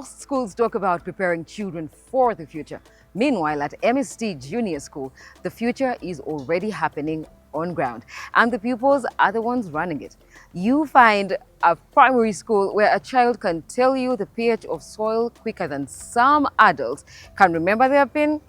Most schools talk about preparing children for the future. Meanwhile, at MST Junior School, the future is already happening on ground, and the pupils are the ones running it. You find a primary school where a child can tell you the pH of soil quicker than some adults can remember their PIN.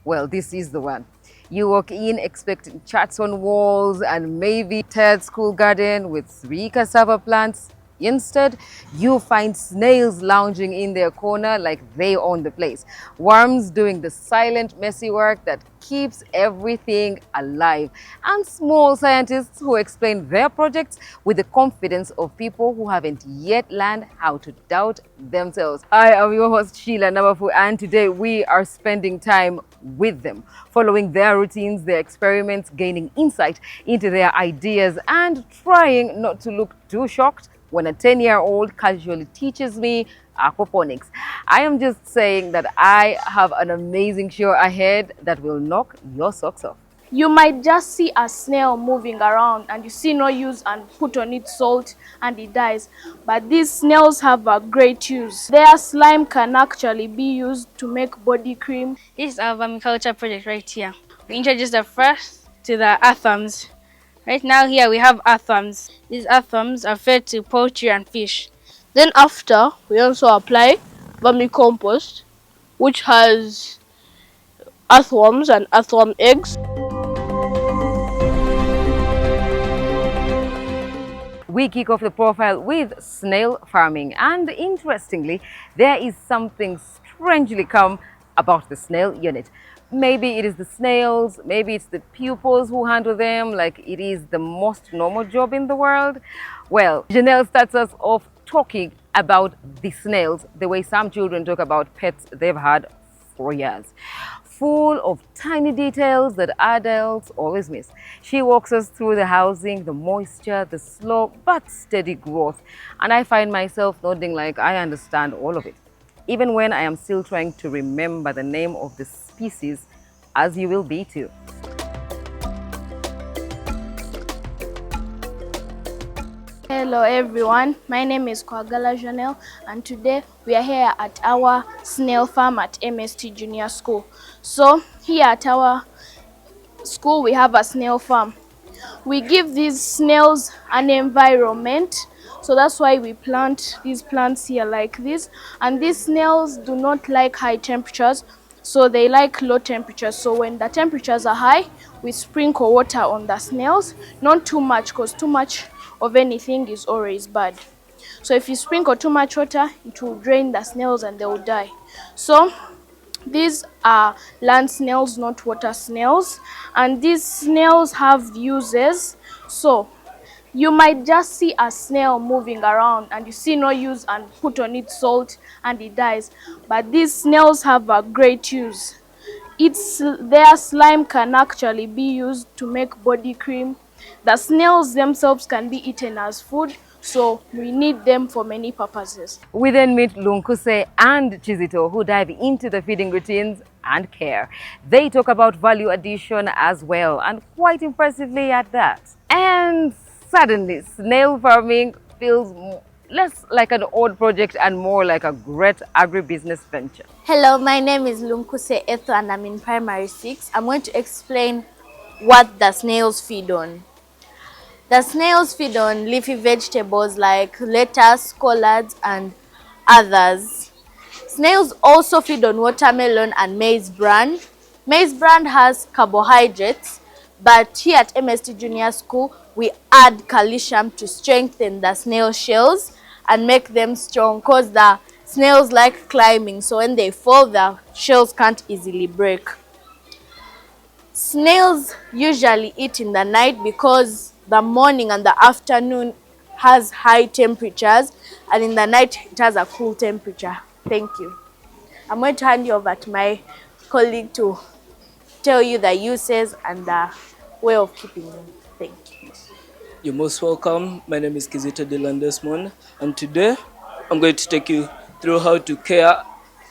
Well, this is the one. You walk in expecting charts on walls and maybe tired school garden with 3 cassava plants. Instead, you find snails lounging in their corner like they own the place. Worms doing the silent, messy work that keeps everything alive. And small scientists who explain their projects with the confidence of people who haven't yet learned how to doubt themselves. I am your host, Sheila Namafu, and today we are spending time with them, following their routines, their experiments, gaining insight into their ideas, and trying not to look too shocked when a 10-year-old casually teaches me aquaponics. I am just saying that I have an amazing show ahead that will knock your socks off. You might just see a snail moving around and you see no use and put on it salt and it dies. But these snails have a great use. Their slime can actually be used to make body cream. This is our vermiculture project right here. We introduced the first to the earthworms. Right now here we have earthworms. These earthworms are fed to poultry and fish. Then after, we also apply vermicompost, which has earthworms and earthworm eggs. We kick off the profile with snail farming, and interestingly, there is something strangely calm about the snail unit. Maybe it is the snails, maybe it's the pupils who handle them like it is the most normal job in the world. Well, Janelle starts us off talking about the snails the way some children talk about pets they've had for years. Full of tiny details that adults always miss. She walks us through the housing, the moisture, the slow but steady growth, and I find myself nodding like I understand all of it, even when I am still trying to remember the name of the species, as you will be too. Hello everyone, my name is Kwagala Janelle and today we are here at our snail farm at MST Junior School. So here at our school we have a snail farm. We give these snails an environment, so that's why we plant these plants here like this. And these snails do not like high temperatures, so they like low temperatures. So when the temperatures are high, we sprinkle water on the snails, not too much because too much of anything is always bad. So if you sprinkle too much water, it will drain the snails and they will die. So these are land snails, not water snails, and these snails have uses. So you might just see a snail moving around and you see no use and put on it salt and it dies. But these snails have a great use. Their slime can actually be used to make body cream. The snails themselves can be eaten as food, so we need them for many purposes. We then meet Lunkuse and Chizito, who dive into the feeding routines and care. They talk about value addition as well, and quite impressively at that. And suddenly, snail farming feels less like an odd project and more like a great agribusiness venture. Hello, my name is Lunkuse Etho and I'm in primary 6. I'm going to explain what the snails feed on. The snails feed on leafy vegetables like lettuce, collards, and others. Snails also feed on watermelon and maize bran. Maize bran has carbohydrates, but here at MST Junior School, we add calcium to strengthen the snail shells and make them strong because the snails like climbing, so when they fall, the shells can't easily break. Snails usually eat in the night because the morning and the afternoon has high temperatures and in the night it has a cool temperature. Thank you. I'm going to hand you over to my colleague to tell you the uses and the way of keeping them. Thank you. You're most welcome. My name is Kizito Delandesmon, and today I'm going to take you through how to care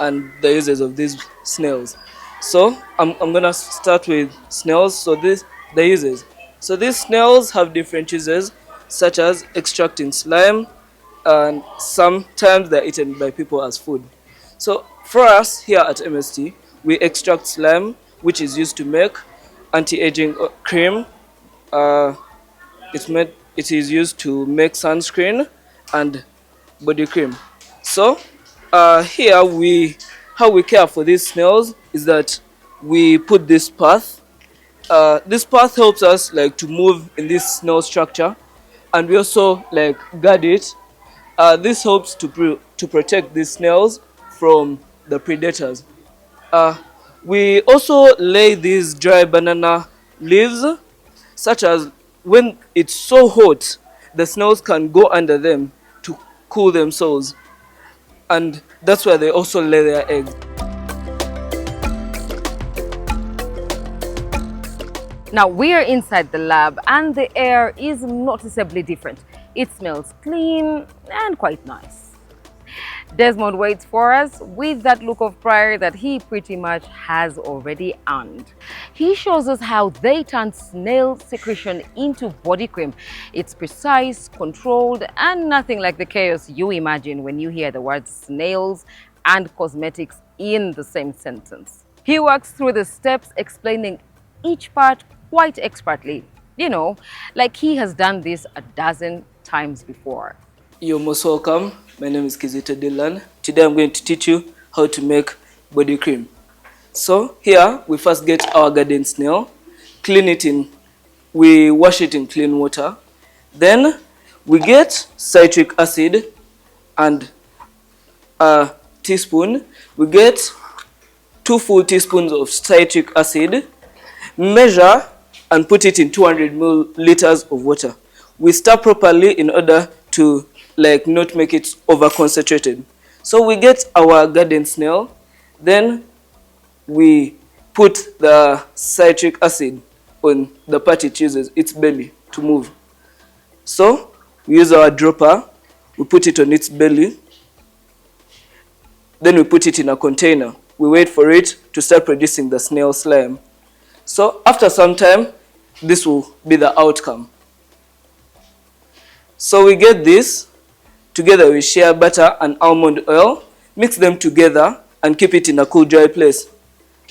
and the uses of these snails. So I'm going to start with snails. So the uses. So these snails have different uses, such as extracting slime, and sometimes they're eaten by people as food. So for us here at MST, we extract slime, which is used to make anti-aging cream. Uh, it is used to make sunscreen and body cream. So here how we care for these snails is that we put this path. This path helps us like to move in this snail structure, and we also like guard it. This helps to protect these snails from the predators. Uh, we also lay these dry banana leaves, such as when it's so hot, the snails can go under them to cool themselves, and that's where they also lay their eggs. Now we are inside the lab and the air is noticeably different. It smells clean and quite nice. Desmond waits for us with that look of pride that he pretty much has already earned. He shows us how they turn snail secretion into body cream. It's precise, controlled, and nothing like the chaos you imagine when you hear the words snails and cosmetics in the same sentence. He walks through the steps explaining each part quite expertly. You know, like he has done this a dozen times before. You're most welcome. My name is Kizito Dylan. Today I'm going to teach you how to make body cream. So here we first get our garden snail, we wash it in clean water. Then we get citric acid and a teaspoon. We get 2 full teaspoons of citric acid, measure and put it in 200 milliliters of water. We stir properly in order to not make it over concentrated. So we get our garden snail, then we put the citric acid on the part it uses, its belly, to move. So we use our dropper, we put it on its belly, then we put it in a container. We wait for it to start producing the snail slime. So after some time, this will be the outcome. So we get this. Together we share butter and almond oil, mix them together and keep it in a cool, dry place.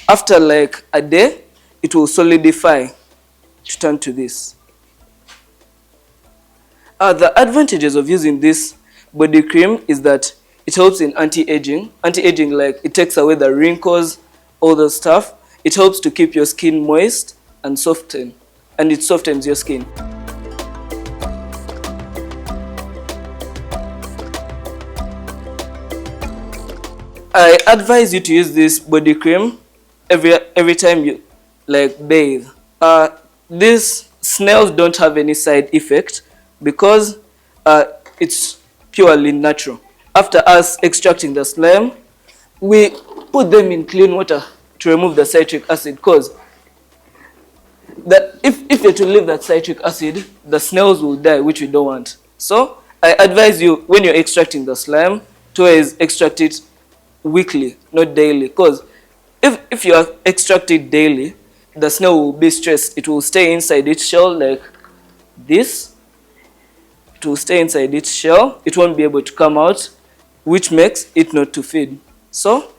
After like a day, it will solidify to turn to this. The advantages of using this body cream is that it helps in anti-aging. Anti-aging, like it takes away the wrinkles, all the stuff. It helps to keep your skin moist and soften, and it softens your skin. I advise you to use this body cream every time you bathe. These snails don't have any side effect because it's purely natural. After us extracting the slime, we put them in clean water to remove the citric acid, because if you're to leave that citric acid, the snails will die, which we don't want. So I advise you, when you're extracting the slime, to always extract it weekly, not daily, because if you extract it daily, the snail will be stressed. It will stay inside its shell like this. It will stay inside its shell. It won't be able to come out, which makes it not to feed. So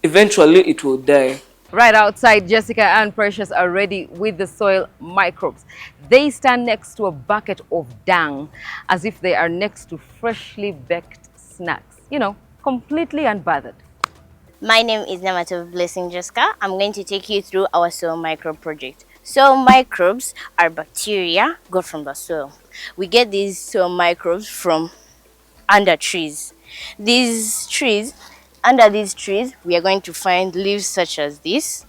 eventually it will die. Right outside, Jessica and Precious are ready with the soil microbes. They stand next to a bucket of dung as if they are next to freshly baked snacks. You know, completely unbothered. My name is Namato Blessing Jessica. I'm going to take you through our soil microbe project. Soil microbes are bacteria got from the soil. We get these soil microbes from under trees. Under these trees, we are going to find leaves such as this.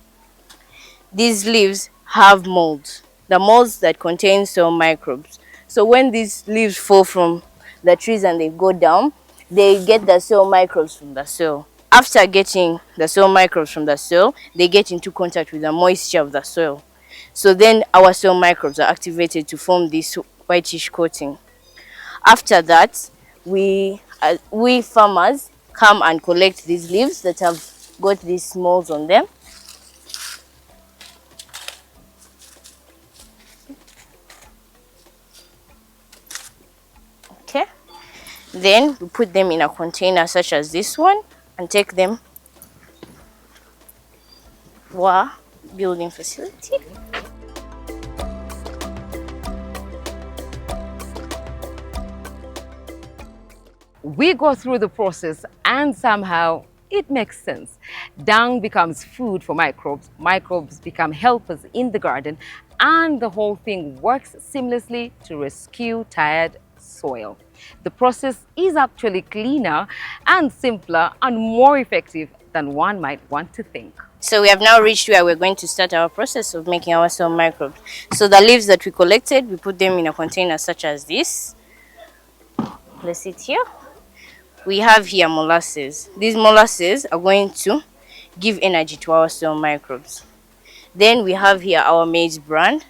These leaves have molds, the molds that contain soil microbes. So when these leaves fall from the trees and they go down, they get the soil microbes from the soil. After getting the soil microbes from the soil, they get into contact with the moisture of the soil. So then our soil microbes are activated to form this whitish coating. After that, we farmers come and collect these leaves that have got these molds on them. Okay. Then we put them in a container such as this one. and take them to our building facility. We go through the process and somehow it makes sense. Dung becomes food for microbes, microbes become helpers in the garden, and the whole thing works seamlessly to rescue tired soil. The process is actually cleaner and simpler and more effective than one might want to think. So we have now reached where we're going to start our process of making our soil microbes. So the leaves that we collected, we put them in a container such as this. Place it here. We have here molasses. These molasses are going to give energy to our soil microbes. Then we have here our maize bran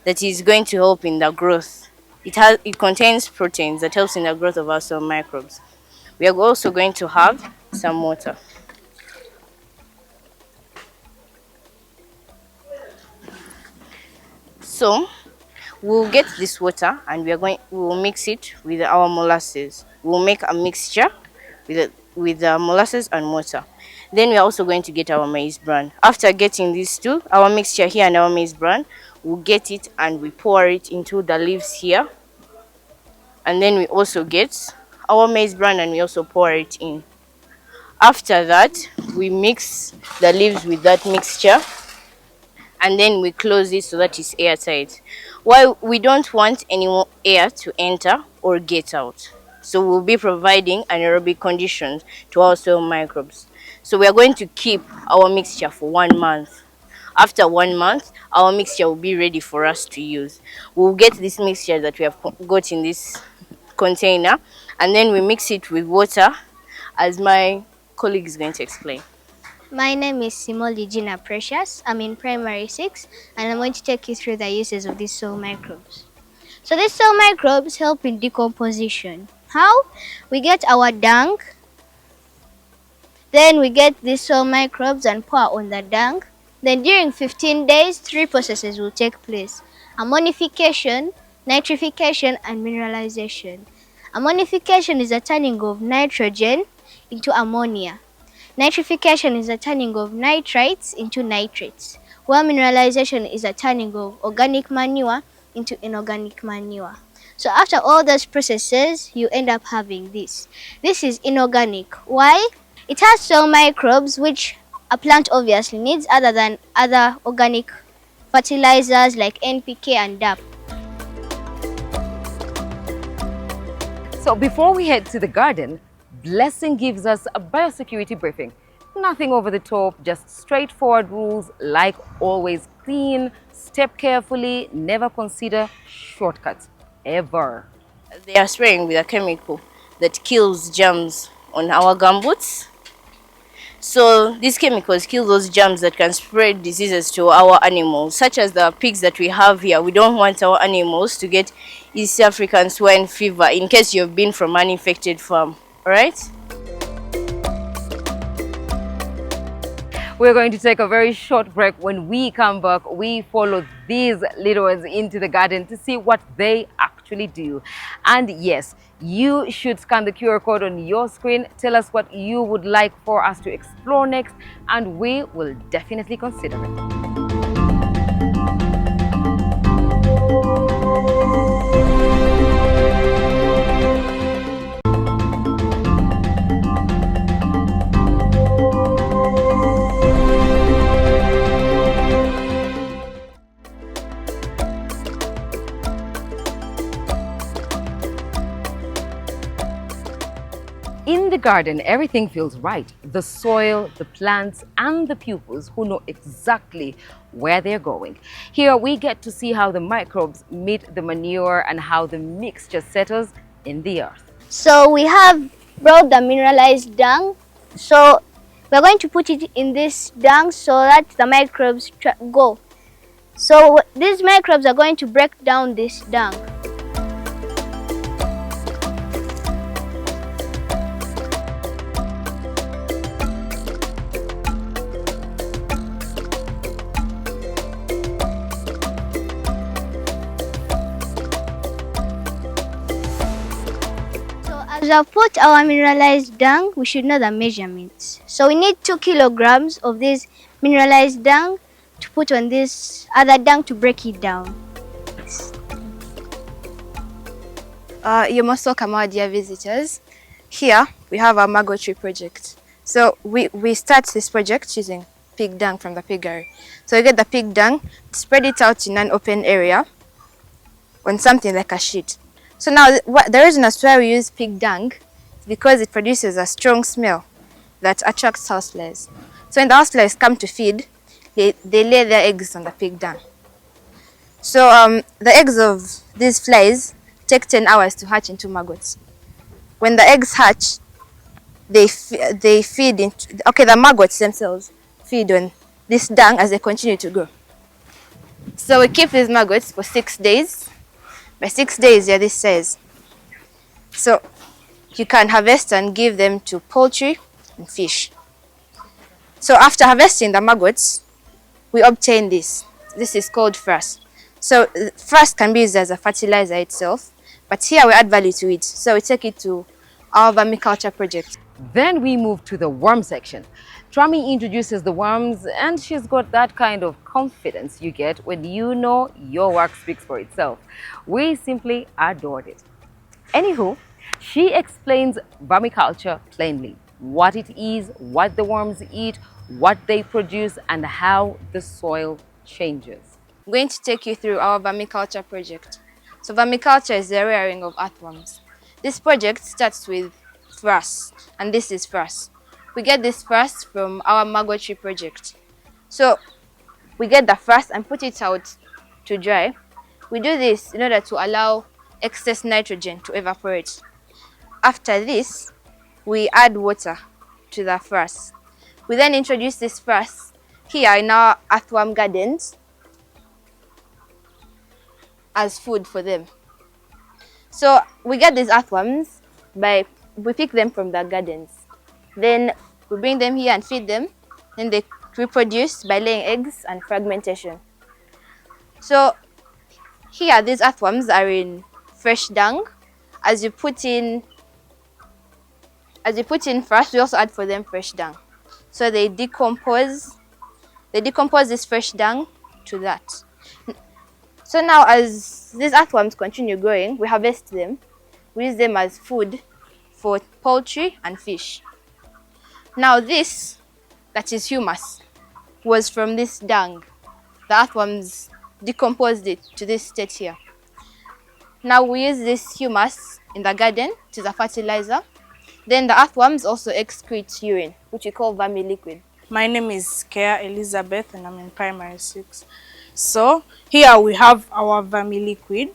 that is going to help in the growth. It contains proteins that helps in the growth of our soil microbes. We are also going to have some water. So we'll get this water and we will mix it with our molasses. We'll make a mixture with the molasses and water. Then we are also going to get our maize bran. After getting these two, our mixture here and our maize bran, we'll get it and we pour it into the leaves here. And then we also get our maize bran and we also pour it in. After that, we mix the leaves with that mixture and then we close it so that it's airtight. Why we don't want any more air to enter or get out. So we'll be providing anaerobic conditions to our soil microbes. So we are going to keep our mixture for 1 month. After 1 month, our mixture will be ready for us to use. We'll get this mixture that we have got in this container and then we mix it with water as my colleague is going to explain. My name is Simoli Gina Precious. I'm in primary 6 and I'm going to take you through the uses of these soil microbes. So these soil microbes help in decomposition. How? We get our dung, then we get these soil microbes and pour on the dung. Then during 15 days, 3 processes will take place: ammonification, nitrification and mineralization. Ammonification is a turning of nitrogen into ammonia. Nitrification is a turning of nitrites into nitrates, while mineralization is a turning of organic manure into inorganic manure. So after all those processes, you end up having this. This is inorganic. Why? It has soil microbes which a plant obviously needs other than other organic fertilizers like NPK and DAP. So before we head to the garden, Blessing gives us a biosecurity briefing. Nothing over the top, just straightforward rules like always clean, step carefully, never consider shortcuts, ever. They are spraying with a chemical that kills germs on our gumboots. So these chemicals kill those germs that can spread diseases to our animals, such as the pigs that we have here. We don't want our animals to get East African swine fever in case you've been from an infected farm. All right? We're going to take a very short break. When we come back, we follow these little ones into the garden to see what they actually do. And yes, you should scan the QR code on your screen. Tell us what you would like for us to explore next, and we will definitely consider it. In the garden, everything feels right. The soil, the plants, and the pupils who know exactly where they're going. Here we get to see how the microbes meet the manure and how the mixture settles in the earth. So we have brought the mineralized dung. So we're going to put it in this dung so that the microbes go. So these microbes are going to break down this dung. As I've put our mineralized dung, we should know the measurements. So we need 2 kilograms of this mineralized dung to put on this other dung to break it down. You're most welcome, our dear visitors. Here we have our mango tree project. So we start this project using pig dung from the piggery. So we get the pig dung, spread it out in an open area on something like a sheet. So now the reason as to why we use pig dung is because it produces a strong smell that attracts houseflies. So when the houseflies come to feed, they lay their eggs on the pig dung. So the eggs of these flies take 10 hours to hatch into maggots. When the eggs hatch, they feed into, the maggots themselves feed on this dung as they continue to grow. So we keep these maggots for 6 days. By 6 days, they're this size. So you can harvest and give them to poultry and fish. So after harvesting the maggots, we obtain this. This is called frass. So frass can be used as a fertilizer itself, but here we add value to it. So we take it to our vermiculture project. Then we move to the worm section. Trami introduces the worms, and she's got that kind of confidence you get when you know your work speaks for itself. We simply adored it. Anywho, she explains vermiculture plainly. What it is, what the worms eat, what they produce, and how the soil changes. I'm going to take you through our vermiculture project. So vermiculture is the rearing of earthworms. This project starts with frass, and this is frass. We get this frass from our mango tree project. So we get the frass and put it out to dry. We do this in order to allow excess nitrogen to evaporate. After this, we add water to the frass. We then introduce this frass here in our earthworm gardens as food for them. So we get these earthworms we pick them from the gardens. Then we bring them here and feed them. Then they reproduce by laying eggs and fragmentation. So here these earthworms are in fresh dung. As you put in frass, we also add for them fresh dung. So they decompose this fresh dung to that. So now as these earthworms continue growing, we harvest them. We use them as food for poultry and fish. Now this, that is humus, was from this dung. The earthworms decomposed it to this state here. Now we use this humus in the garden. It is a fertilizer. Then the earthworms also excrete urine, which we call vermiliquid. My name is Kea Elizabeth and I'm in primary 6. So here we have our vermiliquid.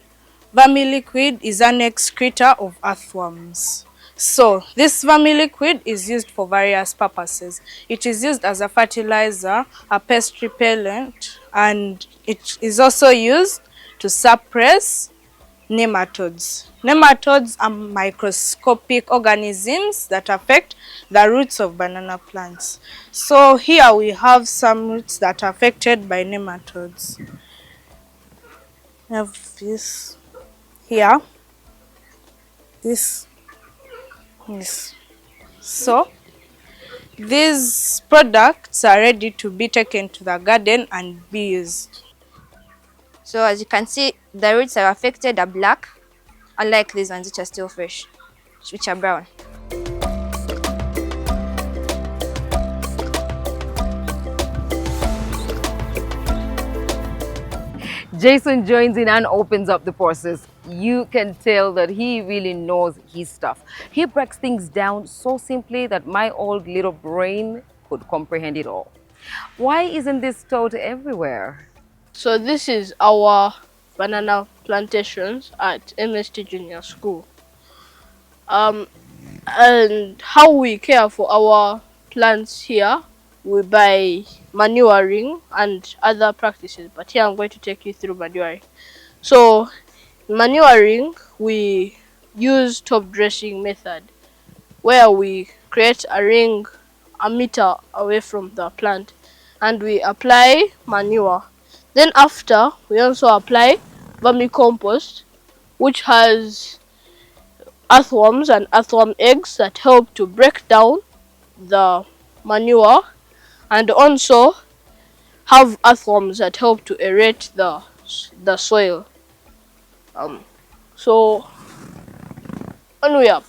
Vermiliquid is an excreta of earthworms. So this vermiliquid is used for various purposes. It is used as a fertilizer, a pest repellent, and it is also used to suppress nematodes. Nematodes are microscopic organisms that affect the roots of banana plants. So here we have some roots that are affected by nematodes. We have this here, this. So these products are ready to be taken to the garden and be used. So as you can see, the roots are affected are black, unlike these ones which are still fresh, which are brown. Jason joins in and opens up the process. You can tell that he really knows his stuff. He breaks things down so simply that my old little brain could comprehend it all. Why isn't this taught everywhere? So this is our banana plantations at MST Junior School. And how we care for our plants here, we buy manuring and other practices, but here I'm going to take you through manuring. So manuring, we use top dressing method, where we create a ring a meter away from the plant and we apply manure. Then after, we also apply vermicompost, which has earthworms and earthworm eggs that help to break down the manure, and also have earthworms that help to aerate the soil. So on we up.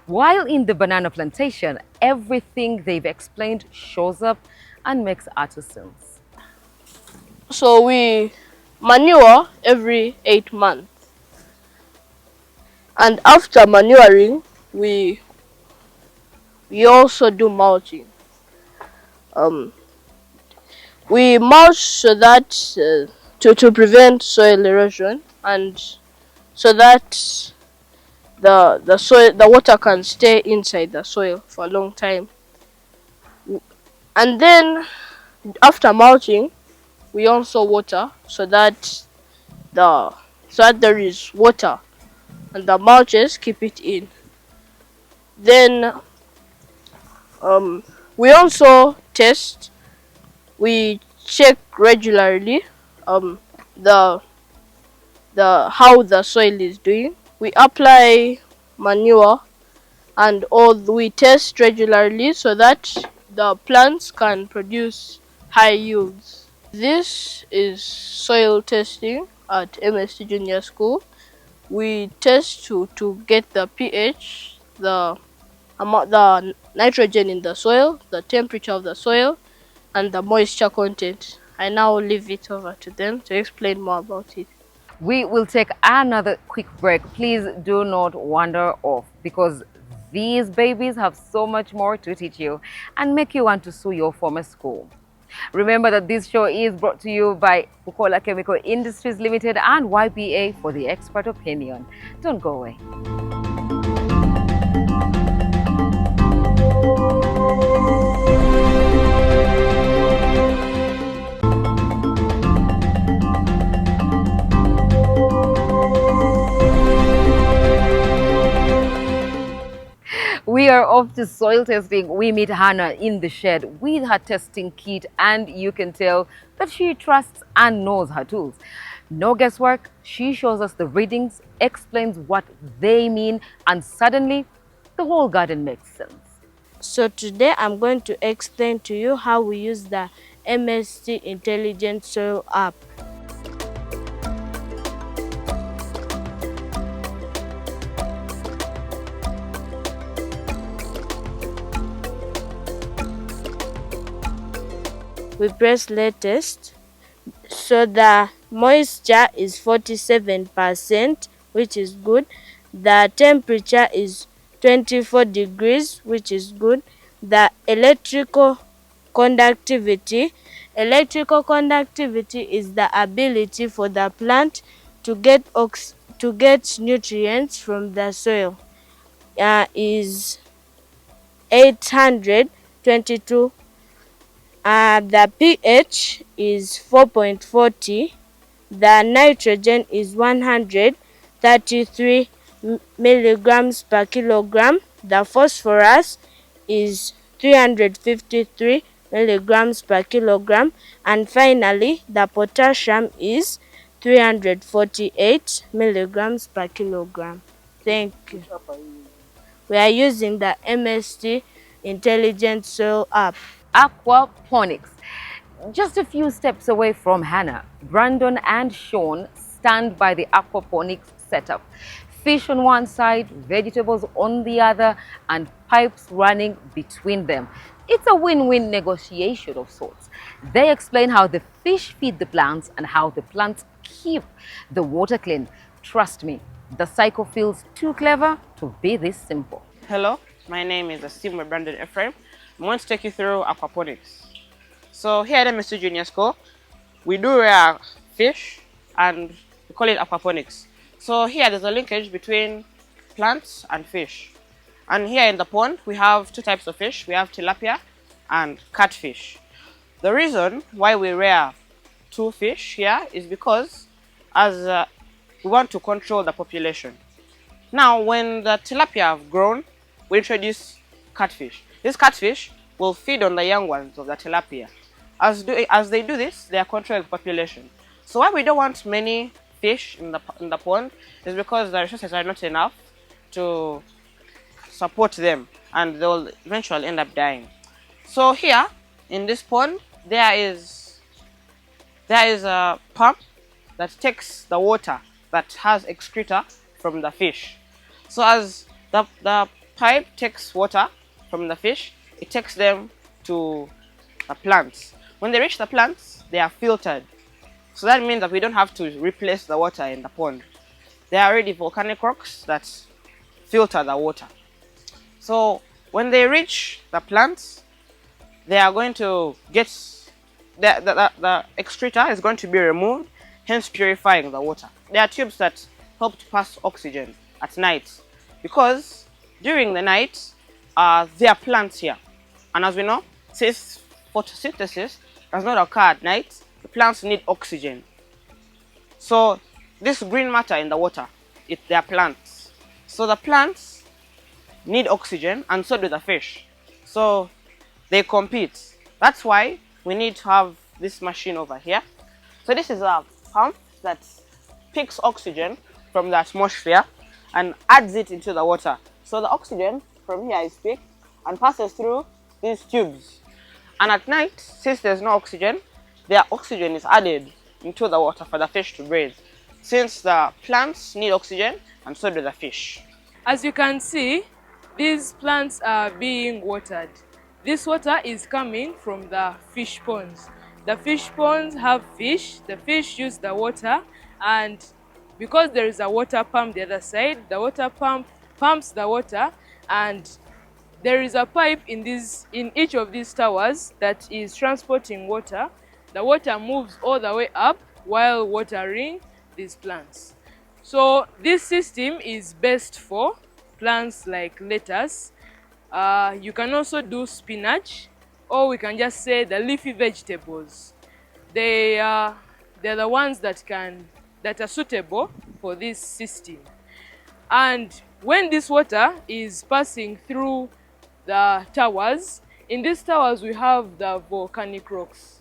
While in the banana plantation, everything they've explained shows up and makes utter sense. So we manure every 8 months, and after manuring, we also do mulching. We mulch so that to prevent soil erosion, and so that the water can stay inside the soil for a long time. And then after mulching, we also water so that there is water, and the mulches keep it in. Then we also test. We check regularly the how the soil is doing. We apply manure, and we test regularly so that the plants can produce high yields. This is soil testing at MST Junior School. We test to get the pH, the nitrogen in the soil, the temperature of the soil, and the moisture content. I now leave it over to them to explain more about it. We will take another quick break. Please do not wander off, because these babies have so much more to teach you and make you want to sue your former school. Remember that this show is brought to you by Bukola Chemical Industries Limited and YPA for the expert opinion. Don't go away. We are off to soil testing. We meet Hannah in the shed with her testing kit, and you can tell that she trusts and knows her tools. No guesswork, she shows us the readings, explains what they mean, and suddenly the whole garden makes sense. So today I'm going to explain to you how we use the MST Intelligent Soil app. We press latest, so the moisture is 47%, which is good. The temperature is 24 degrees, which is good. The electrical conductivity is the ability for the plant to get nutrients from the soil, is 822. The pH is 4.40. The nitrogen is 133 milligrams per kilogram. The phosphorus is 353 milligrams per kilogram. And finally, the potassium is 348 milligrams per kilogram. Thank you. We are using the MST Intelligent Soil app. Aquaponics. Just a few steps away from Hannah, Brandon and Sean stand by the aquaponics setup. Fish on one side, vegetables on the other, and pipes running between them. It's a win-win negotiation of sorts. They explain how the fish feed the plants and how the plants keep the water clean. Trust me, the cycle feels too clever to be this simple. Hello, my name is Asim Brandon Ephraim. I'm going to take you through aquaponics. So here at MST Junior School, we do rear fish and we call it aquaponics. So here there's a linkage between plants and fish. And here in the pond, we have two types of fish. We have tilapia and catfish. The reason why we rear two fish here is because we want to control the population. Now, when the tilapia have grown, we introduce catfish. This catfish will feed on the young ones of the tilapia. As they do this, they are controlling the population. So why we don't want many fish in the pond is because the resources are not enough to support them, and they will eventually end up dying. So here in this pond, there is a pump that takes the water that has excreta from the fish. So as the pipe takes water from the fish, it takes them to the plants. When they reach the plants, they are filtered. So that means that we don't have to replace the water in the pond. There are already volcanic rocks that filter the water. So when they reach the plants, they are going to get the excreta is going to be removed, hence purifying the water. There are tubes that help to pass oxygen at night, because during the night there are plants here, and as we know, since photosynthesis does not occur at night, the plants need oxygen. So this green matter in the water, they are plants. So the plants need oxygen, and so do the fish. So they compete. That's why we need to have this machine over here. So this is a pump that picks oxygen from the atmosphere and adds it into the water. So the oxygen from here is picked and passes through these tubes. And at night, since there's no oxygen, the oxygen is added into the water for the fish to breathe. Since the plants need oxygen, and so do the fish. As you can see, these plants are being watered. This water is coming from the fish ponds. The fish ponds have fish. The fish use the water, and because there is a water pump the other side, the water pump pumps the water, and there is a pipe in each of these towers that is transporting water. The water moves all the way up while watering these plants. So this system is best for plants like lettuce. You can also do spinach, or we can just say the leafy vegetables. They're the ones that are suitable for this system. And when this water is passing through the towers, in these towers we have the volcanic rocks.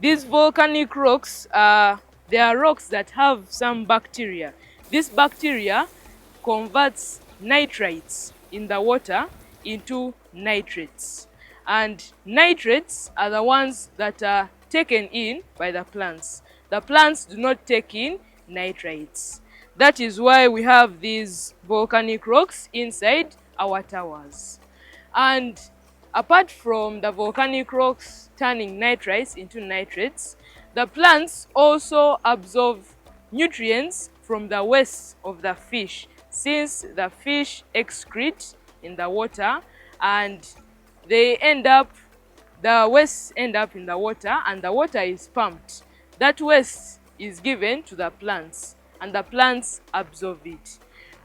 These volcanic rocks they are rocks that have some bacteria. This bacteria converts nitrites in the water into nitrates, and nitrates are the ones that are taken in by the plants. The plants do not take in nitrates. That is why we have these volcanic rocks inside our towers. And apart from the volcanic rocks turning nitrites into nitrates, the plants also absorb nutrients from the waste of the fish, since the fish excrete in the water, and the waste end up in the water, and the water is pumped. That waste is given to the plants, and the plants absorb it.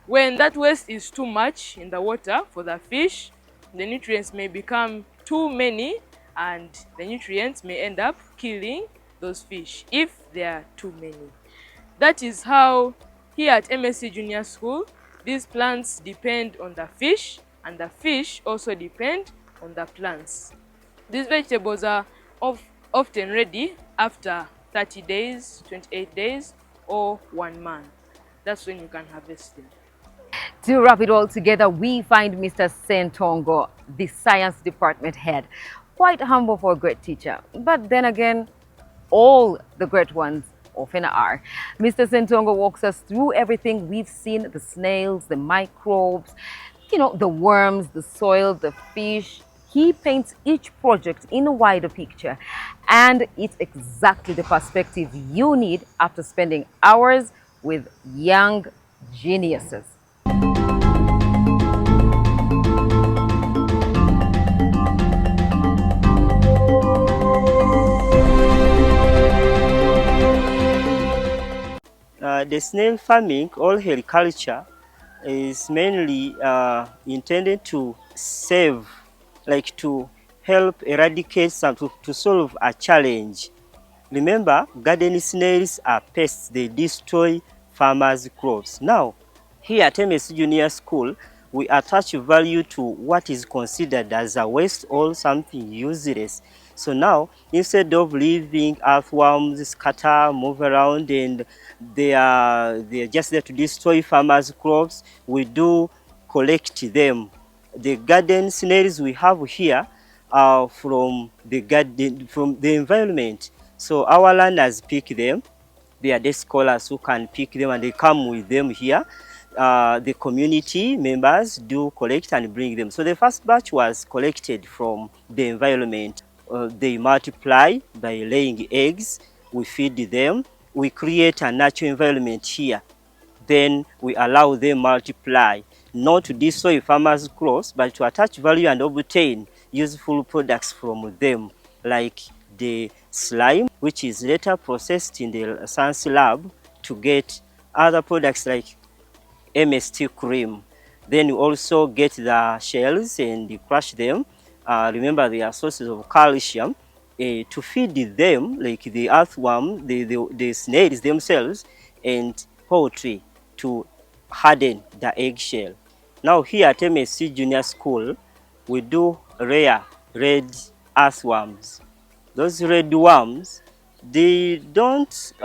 When that waste is too much in the water for the fish, the nutrients may become too many, and the nutrients may end up killing those fish if there are too many. That is how here at MSc Junior School, these plants depend on the fish, and the fish also depend on the plants. These vegetables are often ready after 30 days, 28 days, or 1 month. That's when you can harvest them. To wrap it all together, we find Mr. Sentongo, the science department head, quite humble for a great teacher. But then again, all the great ones often are. Mr. Sentongo walks us through everything we've seen: the snails, the microbes, the worms, the soil, the fish. He paints each project in a wider picture, and it's exactly the perspective you need after spending hours with young geniuses. The snail farming or agriculture is mainly intended to save, to help eradicate to solve a challenge. Remember, garden snails are pests. They destroy farmers' crops. Now, here at MSc Junior School, we attach value to what is considered as a waste or something useless. So now, instead of leaving earthworms scatter, move around, and they're just there to destroy farmers' crops, we do collect them. The garden snails we have here are from the garden, from the environment. So our learners pick them. They are the scholars who can pick them, and they come with them here. The community members do collect and bring them. So the first batch was collected from the environment. They multiply by laying eggs. We feed them. We create a natural environment here. Then we allow them multiply, not to destroy farmers' crops, but to attach value and obtain useful products from them, like the slime, which is later processed in the science lab to get other products like MST cream. Then you also get the shells and you crush them. Remember, they are sources of calcium. To feed them, like the earthworm, the snails themselves, and poultry to harden the eggshell. Now here at MSC Junior School, we do rare red earthworms. Those red worms, they don't, they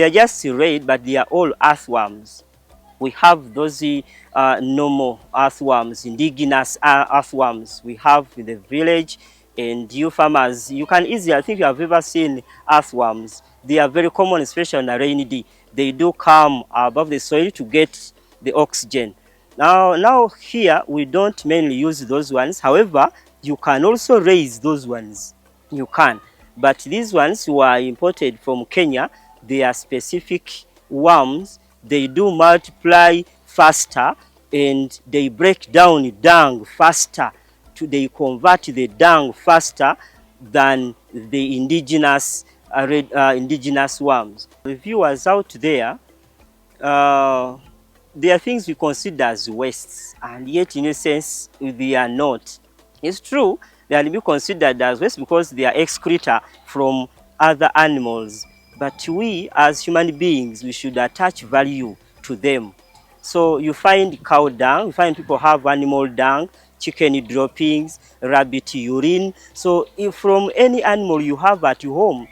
are just red, but they are all earthworms. We have those normal earthworms, indigenous earthworms we have in the village, and you farmers, you can easily, I think you have ever seen earthworms. They are very common, especially on a rainy day. They do come above the soil to get the oxygen. Now here, we don't mainly use those ones. However, you can also raise those ones. You can. But these ones were imported from Kenya. They are specific worms. They do multiply faster, and they break down dung faster. They convert the dung faster than the indigenous indigenous worms. The viewers out there, there are things we consider as wastes, and yet in a sense they are not. It's true, they are to be considered as waste because they are excreta from other animals. But we as human beings, we should attach value to them. So you find cow dung, you find people have animal dung, chicken droppings, rabbit urine. So if from any animal you have at home,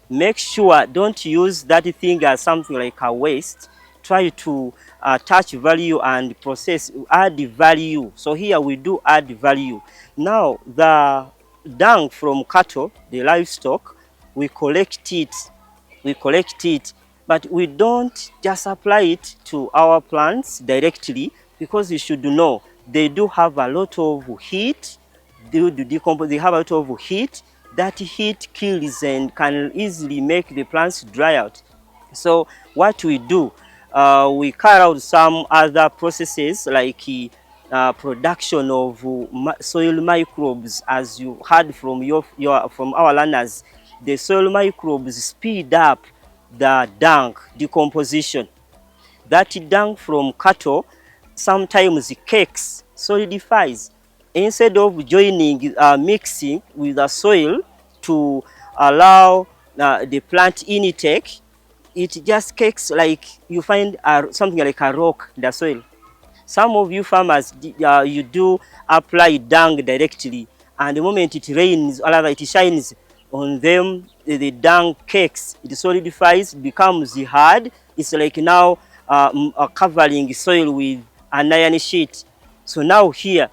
make sure don't use that thing as something like a waste. Try to attach value and process, add value. So here we do add value. Now the dung from cattle, the livestock, we collect it, but we don't just apply it to our plants directly, because you should know they do have a lot of heat. They have a lot of heat. That heat kills and can easily make the plants dry out. So what we do, we carry out some other processes like production of soil microbes. As you heard from from our learners, the soil microbes speed up the dung decomposition. That dung from cattle sometimes cakes, solidifies. Instead of joining, mixing with the soil to allow the plant intake, it just cakes, like you find something like a rock in the soil. Some of you farmers, you do apply dung directly, and the moment it rains, or rather it shines on them, the dung cakes, it solidifies, becomes hard. It's like now covering soil with an iron sheet. So now here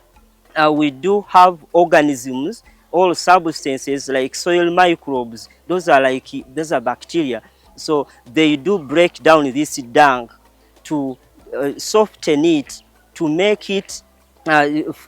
we do have organisms, all substances like soil microbes. Those are bacteria. So they do break down this dung to soften it, to make it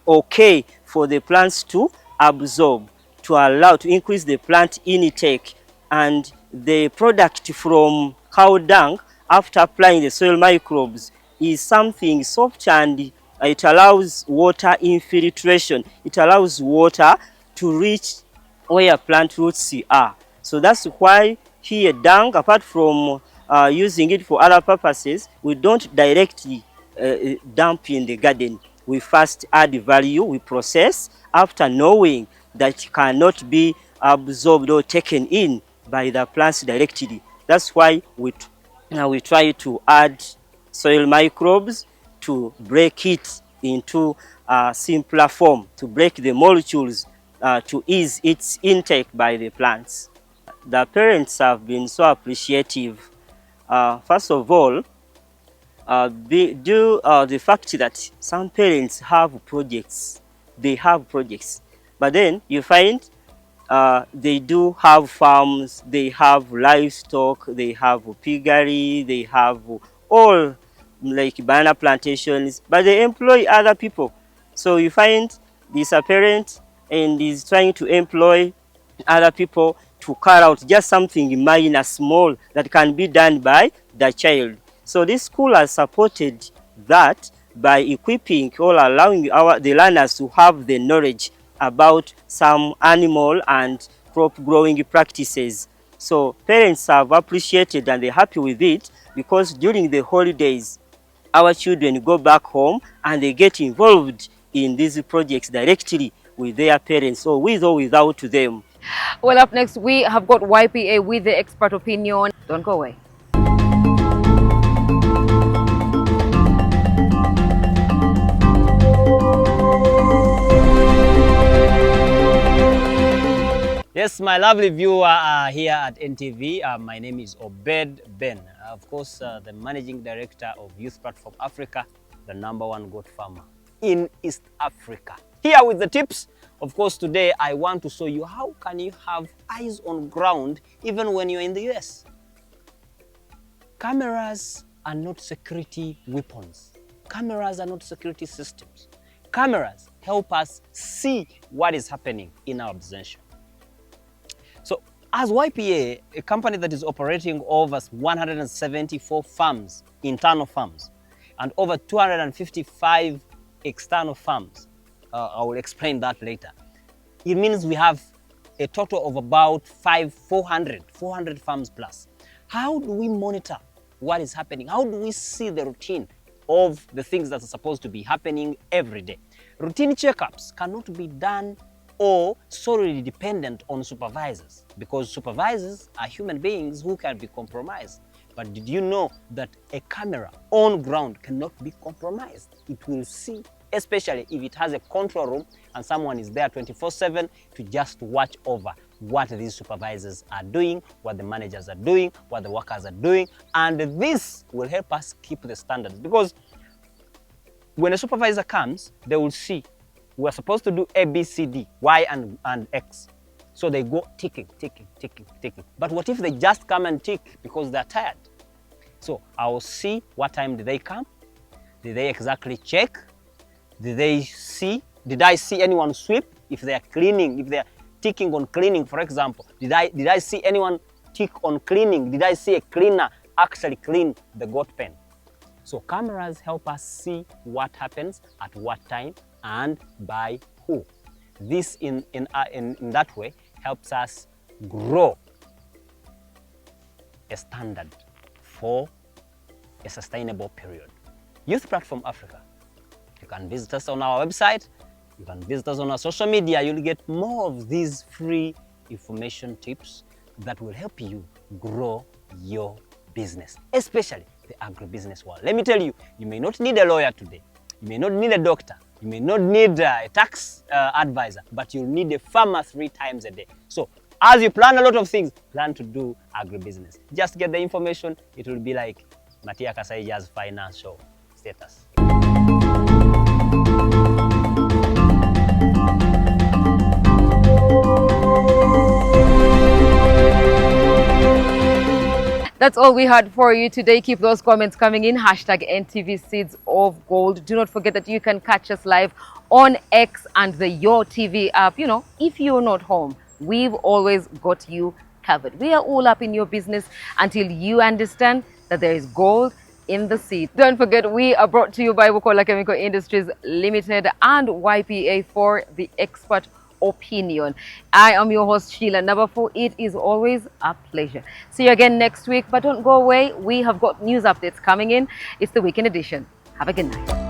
okay for the plants to absorb, to increase the plant intake. And the product from cow dung, after applying the soil microbes, is something soft, and it allows water infiltration. It allows water to reach where plant roots are. So that's why here dung, apart from using it for other purposes, we don't directly dump in the garden. We first add value, we process, after knowing that it cannot be absorbed or taken in by the plants directly. That's why we try to add soil microbes to break it into a simpler form, to break the molecules to ease its intake by the plants. The parents have been so appreciative. First of all, due the fact that some parents have projects, but then you find they do have farms, they have livestock, they have piggery, they have all like banana plantations, but they employ other people. So you find this a parent and is trying to employ other people to carry out just something minor, small, that can be done by the child. So this school has supported that by equipping or allowing the learners to have the knowledge about some animal and crop growing practices. So parents have appreciated and they're happy with it, because during the holidays, our children go back home and they get involved in these projects directly with their parents, so with or without them. Well, up next, we have got YPA with the expert opinion. Don't go away. Yes, my lovely viewer here at NTV, my name is Obed Ben. Of course, the Managing Director of Youth Platform Africa, the #1 goat farmer in East Africa. Here with the tips. Of course, today I want to show you how can you have eyes on ground even when you're in the US. Cameras are not security weapons. Cameras are not security systems. Cameras help us see what is happening in our observation. So as YPA, a company that is operating over 174 farms, internal farms, and over 255 external farms, I will explain that later. It means we have a total of about 400 farms plus. How do we monitor what is happening? How do we see the routine of the things that are supposed to be happening every day? Routine checkups cannot be done or solely dependent on supervisors, because supervisors are human beings who can be compromised. But did you know that a camera on ground cannot be compromised? It will see, especially if it has a control room and someone is there 24/7 to just watch over what these supervisors are doing, what the managers are doing, what the workers are doing. And this will help us keep the standards, because when a supervisor comes, they will see we're supposed to do A, B, C, D, Y, and X. So they go ticking. But what if they just come and tick because they're tired? So I will see what time did they come? Did they exactly check? Did I see anyone sweep? If they are cleaning, if they are ticking on cleaning, for example, did I see anyone tick on cleaning? Did I see a cleaner actually clean the goat pen? So cameras help us see what happens at what time and by who. This in that way helps us grow a standard for a sustainable period. Youth Platform Africa. You can visit us on our website. You can visit us on our social media. You'll get more of these free information tips that will help you grow your business, especially the agribusiness world. Let me tell you, you may not need a lawyer today. You may not need a doctor. You may not need a tax advisor, but you'll need a farmer 3 times a day. So as you plan a lot of things, plan to do agribusiness. Just get the information. It will be like Matia Kasaija's financial status. That's all we had for you today. Keep those comments coming in. #NTV Seeds of Gold. Do not forget that you can catch us live on X and the Your TV app. You know, if you're not home, we've always got you covered. We are all up in your business until you understand that there is gold in the seed. Don't forget, we are brought to you by Bukola Chemical Industries Limited and YPA for the expert opinion. I am your host, Sheila Nabafu. It is always a pleasure. See you again next week, but don't go away. We have got news updates coming in. It's the weekend edition. Have a good night.